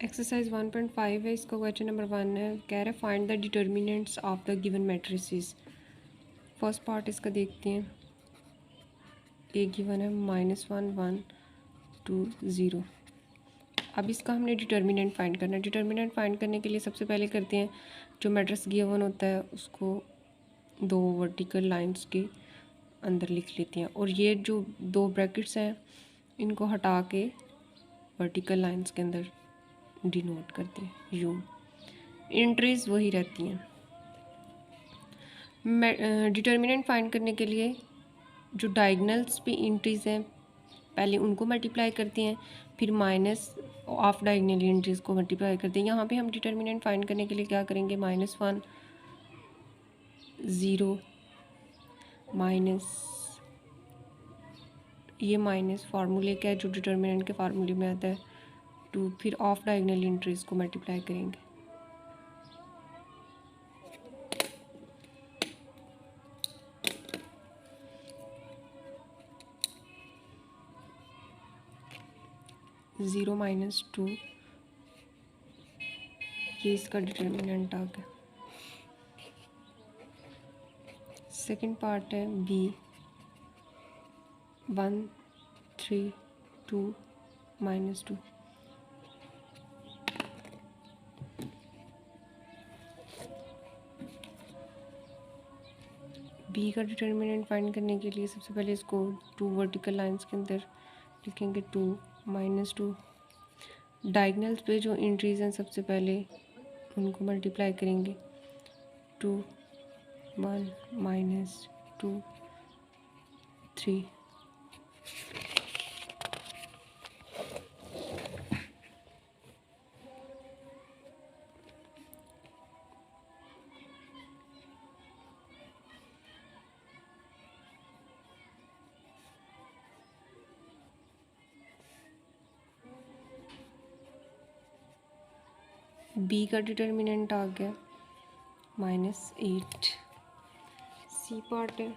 Exercise 1.5 है, इसका question number 1 है। कह रहे find the determinants of the given matrices. First part इसका देखते हैं। ए गिवन है -1 1 2 0। अब इसका हमने डिटर्मिनेंट फाइंड करना है। डिटर्मिनेंट फाइंड करने के लिए सबसे पहले करते हैं, जो मैट्रिक्स गिवन होता है उसको दो वर्टिकल लाइंस के अंदर लिख लेते हैं, और ये जो दो ब्रैकेट्स हैं इनको हटा के वर्टिकल लाइंस के अंदर डिनोट करते हैं यू। एंट्रीज वही रहती हैं। डिटर्मिनेंट फाइंड करने के लिए जो डायगनल्स पे एंट्रीज हैं पहले उनको मल्टीप्लाई करते हैं, फिर माइनस ऑफ डायगनल एंट्रीज को मल्टीप्लाई करते हैं। यहाँ पे हम डिटर्मिनेंट फाइंड करने के लिए क्या करेंगे, -1 0 माइनस, ये माइनस फार्मूले का है जो डिटर्मिनेंट के फार्मूले में आता है 2, फिर ऑफ डायगनल एंट्रीज को मल्टीप्लाई करेंगे। ज़ीरो -2, ये इसका डिटर्मिनेंट आ गया। सेकंड पार्ट है बी 1 3 2 -2। बी का डिटर्मिनेंट फाइंड करने के लिए सबसे पहले इसको टू वर्टिकल लाइंस के अंदर लिखेंगे 2 -2। डायगनल्स पे जो एंट्रीज हैं सबसे पहले उनको मल्टीप्लाई करेंगे 2 1 -2 3। बी का डिटर्मिनेंट आ गया -8। सी पार्ट है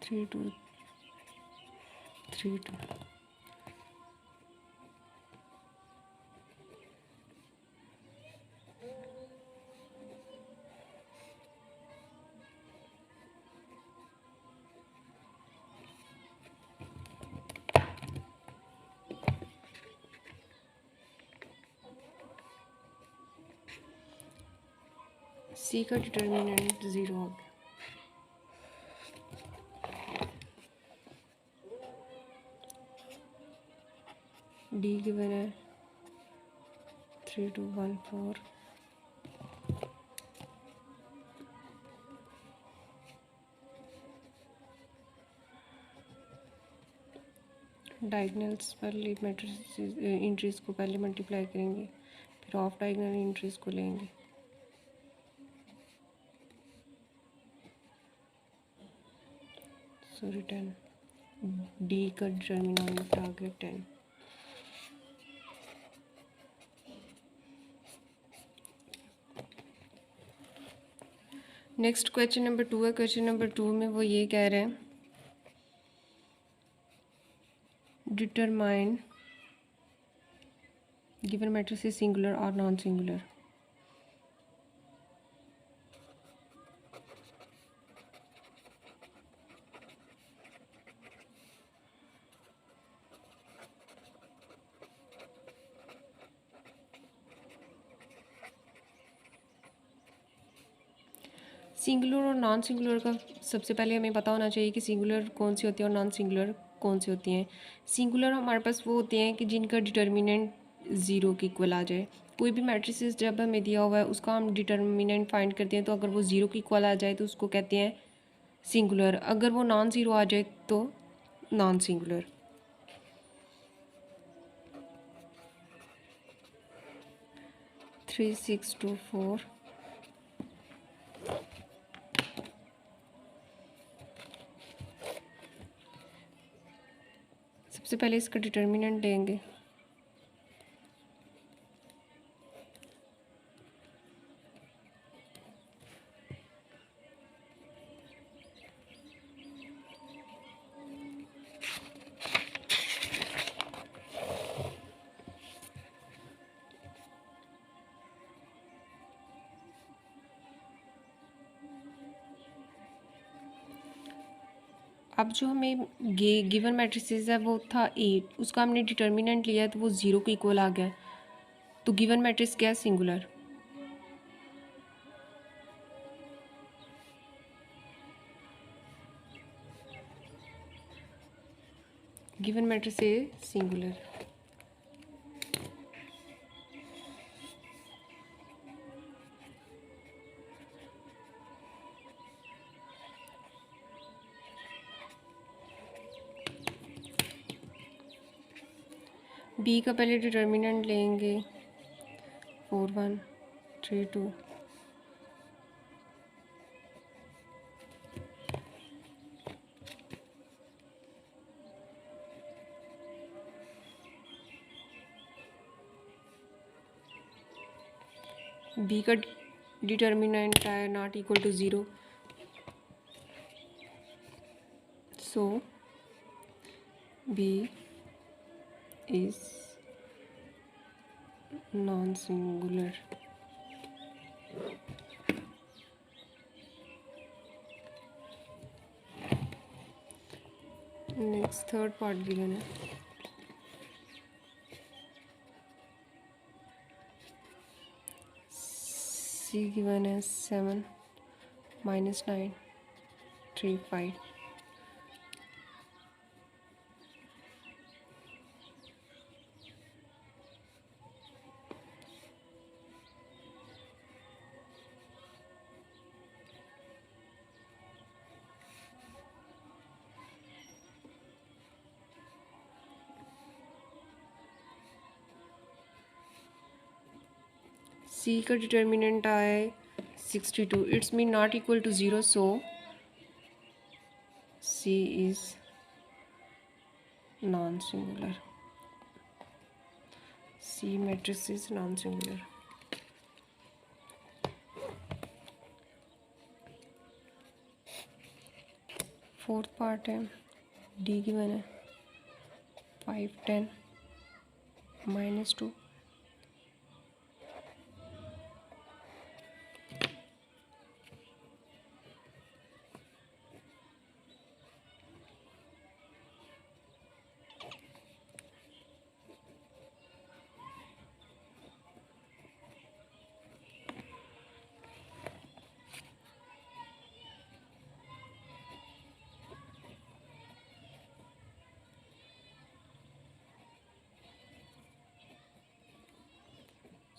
3 2 3 2। सी का डिटर्मिनेंट 0 आ गया। डी गिवन है 3 2 1 4। डायगनल्स पहले मैट्रिक्स एंट्रीज को पहले मल्टीप्लाई करेंगे, फिर ऑफ डायगनल एंट्रीज को लेंगे। सॉरी 10। डी का डिटर्मिनेंट आ गया 10। नेक्स्ट क्वेश्चन नंबर 2 है। क्वेश्चन नंबर 2 में वो ये कह रहे हैं determine given matrix is singular और नॉन सिंगुलर। सिंगुलर और नॉन सिंगुलर का सबसे पहले हमें पता होना चाहिए कि सिंगुलर कौन सी होती है और नॉन सिंगुलर कौन सी होती हैं। सिंगुलर हमारे पास वो होते हैं कि जिनका डिटर्मिनेंट ज़ीरो के इक्वल आ जाए। कोई भी मैट्रिसेस जब हमें दिया हुआ है उसका हम डिटर्मिनेंट फाइंड करते हैं, तो अगर वो ज़ीरो के इक्वल आ जाए तो उसको कहते हैं सिंगुलर। अगर वो नॉन ज़ीरो आ जाए तो non singular. Three six two four सबसे पहले इसका डिटर्मिनेंट लेंगे। अब जो हमें गिवन मैट्रिसेस है वो था 8, उसका हमने डिटर्मिनेंट लिया तो वो 0 के इक्वल आ गया। तो गिवन मैट्रिक्स क्या है? Singular. Given matrix A singular. B का पहले डिटर्मिनेंट लेंगे 4 1 3 2। बी का डिटर्मिनेंट है not equal to 0, so B is non singular. Next third part given है। सी गिवन है 7 -9 3 5। सी का डिटर्मिनेंट आया है 62, it's mean not equal to 0, so C is non singular. C matrix is non singular. Fourth part है, D given है 5 10 -2।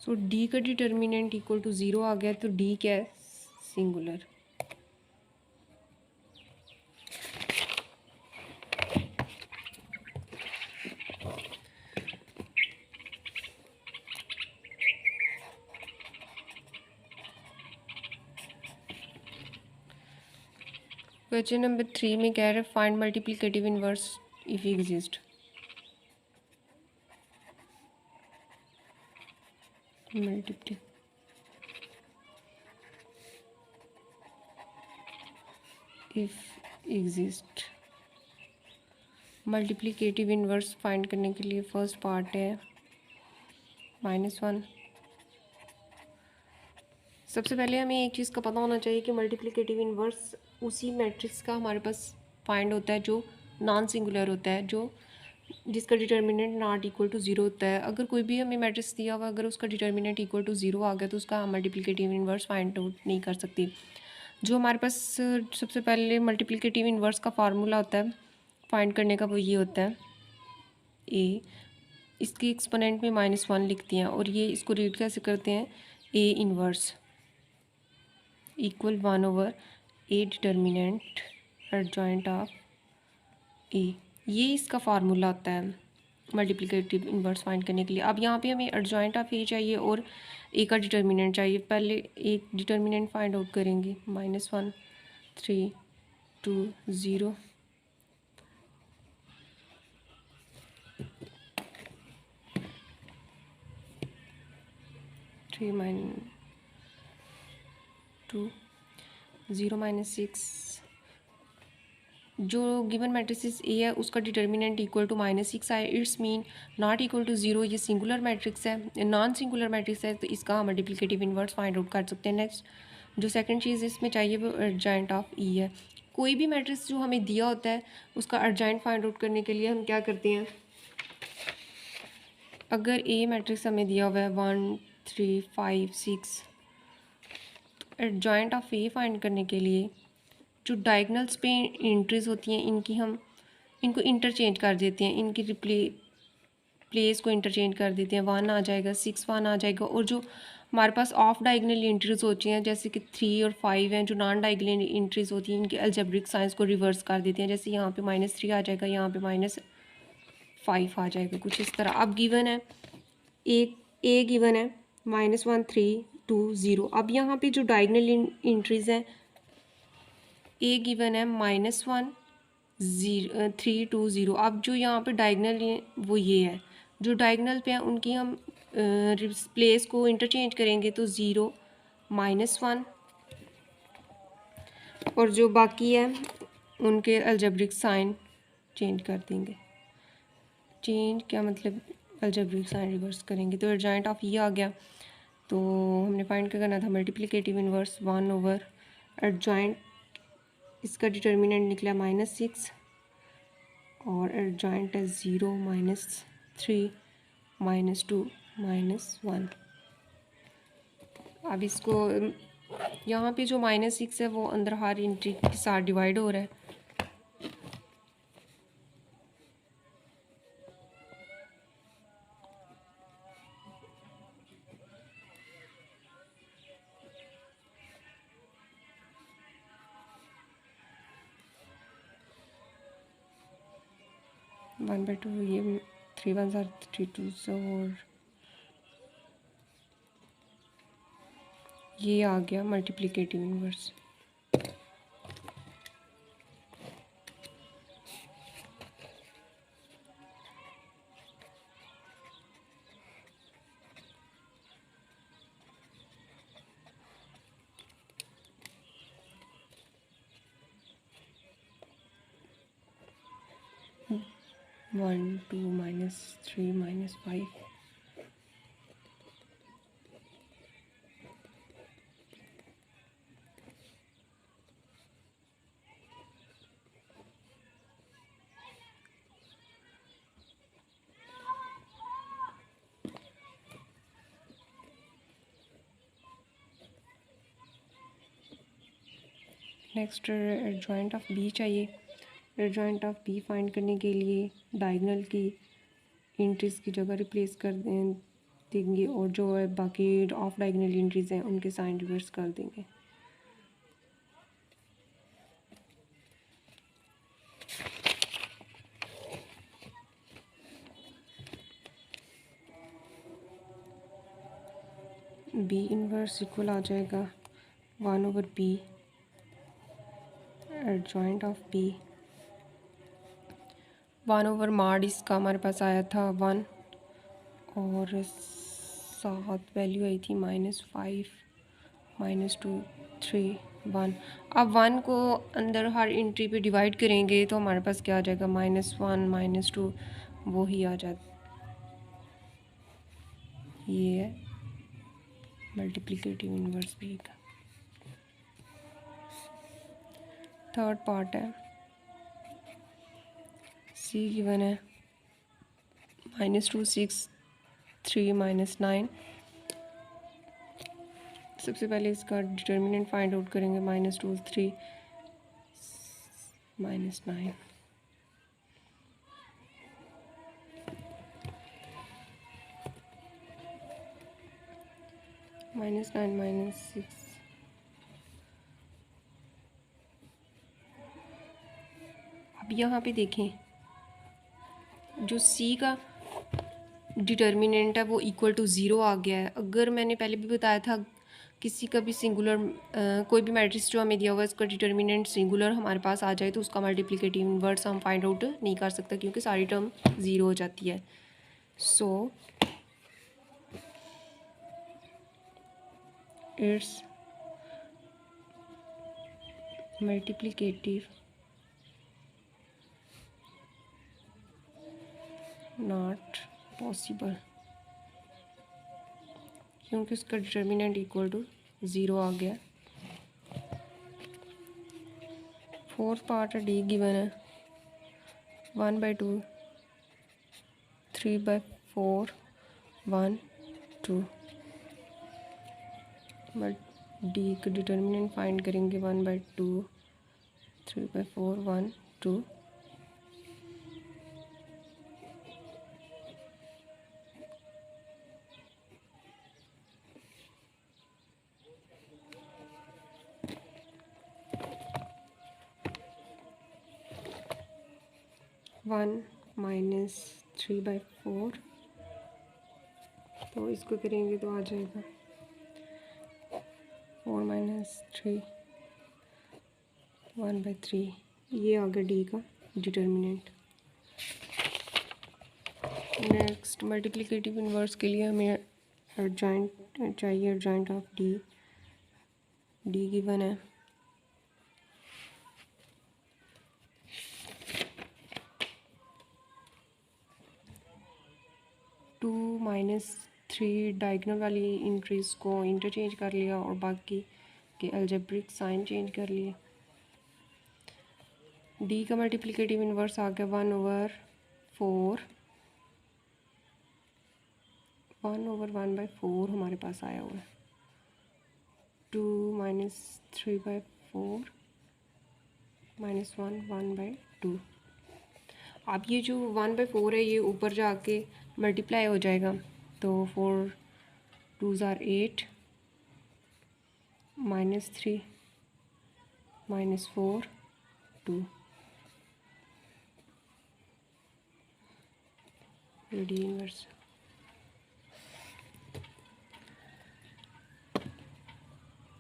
So D का determinant equal to 0 आ गया, तो डी क्या है? सिंगुलर। क्वेश्चन नंबर 3 में कह रहे find multiplicative inverse if exist. Multiply if exist. Multiplicative inverse find करने के लिए फर्स्ट पार्ट है -1। सबसे पहले हमें एक चीज़ का पता होना चाहिए कि मल्टीप्लिकेटिव इनवर्स उसी मैट्रिक्स का हमारे पास फाइंड होता है जो नॉन सिंगुलर होता है, जो जिसका डिटर्मिनेंट नॉट इक्वल टू 0 होता है। अगर कोई भी हमें मैट्रिक्स दिया हुआ, अगर उसका डिटर्मिनेंट इक्वल टू 0 आ गया तो उसका हम मल्टीप्लिकेटिव इनवर्स फाइंड आउट नहीं कर सकते। जो हमारे पास सबसे पहले मल्टीप्लिकेटिव इनवर्स का फार्मूला होता है फाइंड करने का, वो ये होता है ए, इसके एक्सपोनेंट में -1 लिखते हैं और ये इसको रीड कैसे करते हैं? A inverse equal 1/a determinant adjoint of A. ये इसका फार्मूला होता है मल्टीप्लिकेटिव इनवर्स फाइंड करने के लिए। अब यहाँ पे हमें एडजॉइंट ऑफ ए चाहिए और ए का डिटर्मिनेंट चाहिए। पहले एक डिटर्मिनेंट फाइंड आउट करेंगे, -1 3 2 0। -2 0 -6। जो गिवन मैट्रिक्स ए है उसका डिटर्मिनेंट इक्वल टू -6 आए, it's mean not equal to 0। ये सिंगुलर मैट्रिक्स है, नॉन सिंगुलर मैट्रिक्स है, तो इसका हम मल्टीप्लिकेटिव इनवर्स फाइंड आउट कर सकते हैं। नेक्स्ट जो सेकंड चीज़ इसमें चाहिए वो एडजॉइंट ऑफ ई है। कोई भी मैट्रिक्स जो हमें दिया होता है उसका अर्जेंट फाइंड आउट करने के लिए हम क्या करते हैं, अगर ए मैट्रिक्स हमें दिया हुआ है 1 3 5 6, तो एडजॉइंट ऑफ ए फाइंड करने के लिए जो डायगनल्स पे एंट्रीज होती हैं इनको इंटरचेंज कर देते हैं, इनकी प्लेस को इंटरचेंज कर देते हैं। 1 आ जाएगा, 6 1 आ जाएगा, और जो हमारे पास ऑफ डायगनल एंट्रीज होती हैं जैसे कि 3 और 5 हैं, जो नॉन डायगनल एंट्रीज होती हैं इनके अलजेब्रिक साइंस को रिवर्स कर देते हैं। जैसे यहाँ पे -3 आ जाएगा, यहाँ पे -5 आ जाएगा, कुछ इस तरह। अब गिवन है ए गिवन है -1 3 2 0। अब यहाँ पे जो डायगनल एंट्रीज हैं, ए गिवन है -1 0 3 2 0। अब जो यहाँ पे डायगनल है वो ये है, जो डायगनल पे हैं उनकी हम प्लेस को इंटरचेंज करेंगे तो 0 -1, और जो बाकी है उनके अलजेब्रिक साइन चेंज कर देंगे। चेंज क्या मतलब, अलजेब्रिक साइन रिवर्स करेंगे। तो एडजॉइंट ऑफ ये आ गया। तो हमने फाइंड क्या करना था, मल्टीप्लिकेटिव इनवर्स 1 ओवर एडजॉइंट, इसका डिटर्मिनेंट निकला -6, और एडजॉइंट है 0 -3 -2 -1। अब इसको यहाँ पे जो -6 है वो अंदर हर एंट्री के साथ डिवाइड हो रहा है। वन बाई टू, ये 3 1 आर 3 2, और ये आ गया multiplicative inverse. One 2 -3 -5, next adjoint of B चाहिए। एडजॉइंट ऑफ बी फाइंड करने के लिए डायगनल की एंट्रीज की जगह रिप्लेस कर देंगे, और जो है बाकी ऑफ डायगनल एंट्रीज हैं उनके साइन रिवर्स कर देंगे। बी इनवर्स इक्वल आ जाएगा 1 over B adjoint of B 1 over mod, इसका हमारे पास आया था 1, और साथ वैल्यू आई थी -5 -2 3 1। अब 1 को अंदर हर एंट्री पे डिवाइड करेंगे तो हमारे पास क्या आ जाएगा, -1 -2, वो ही आ जाता। ये है मल्टीप्लिकेटिव इनवर्स बी का। थर्ड पार्ट है, सी गिवन है -2 6 3 -9। सबसे पहले इसका डिटर्मिनेंट फाइंड आउट करेंगे, -2 3 -9। -9 -6, अब यहाँ पे देखें जो सी का डिटर्मिनेंट है वो इक्वल टू 0 आ गया है। अगर मैंने पहले भी बताया था किसी का भी सिंगुलर कोई भी मैट्रिक्स जो हमें दिया हुआ है इसका डिटर्मिनेंट सिंगुलर हमारे पास आ जाए तो उसका मल्टीप्लिकेटिव इनवर्स हम फाइंड आउट नहीं कर सकते क्योंकि सारी टर्म 0 हो जाती है। So it's multiplicative not possible क्योंकि उसका डिटर्मिनेंट इक्वल टू 0 आ गया। फोर्थ पार्ट डी गिवन है 1/2, 3/4, 1, 2। बट डी का डिटर्मिनेंट फाइंड करेंगे 1/2, 3/4, 1, 2। वन माइनस 3/4, तो इसको करेंगे तो आ जाएगा 4 माइनस 3, 1/3। ये आ गया डी का डिटर्मिनेंट। नेक्स्ट मल्टीप्लिकेटिव इन्वर्स के लिए हमें एडजॉइंट चाहिए, adjoint of D. D given है 2 माइनस 3, डायगोनल वाली इंट्रीज को इंटरचेंज कर लिया और बाकी के अलजेब्रिक साइन चेंज कर लिए। डी का मल्टीप्लिकेटिव इन्वर्स आ गया 1/4, 1/1/4 हमारे पास आया हुआ है। 2 माइनस 3/4 माइनस 1, 1/2। अब ये जो 1/4 है ये ऊपर जाके मल्टीप्लाई हो जाएगा, तो 4 2s are 8, -3 -4 2। D inverse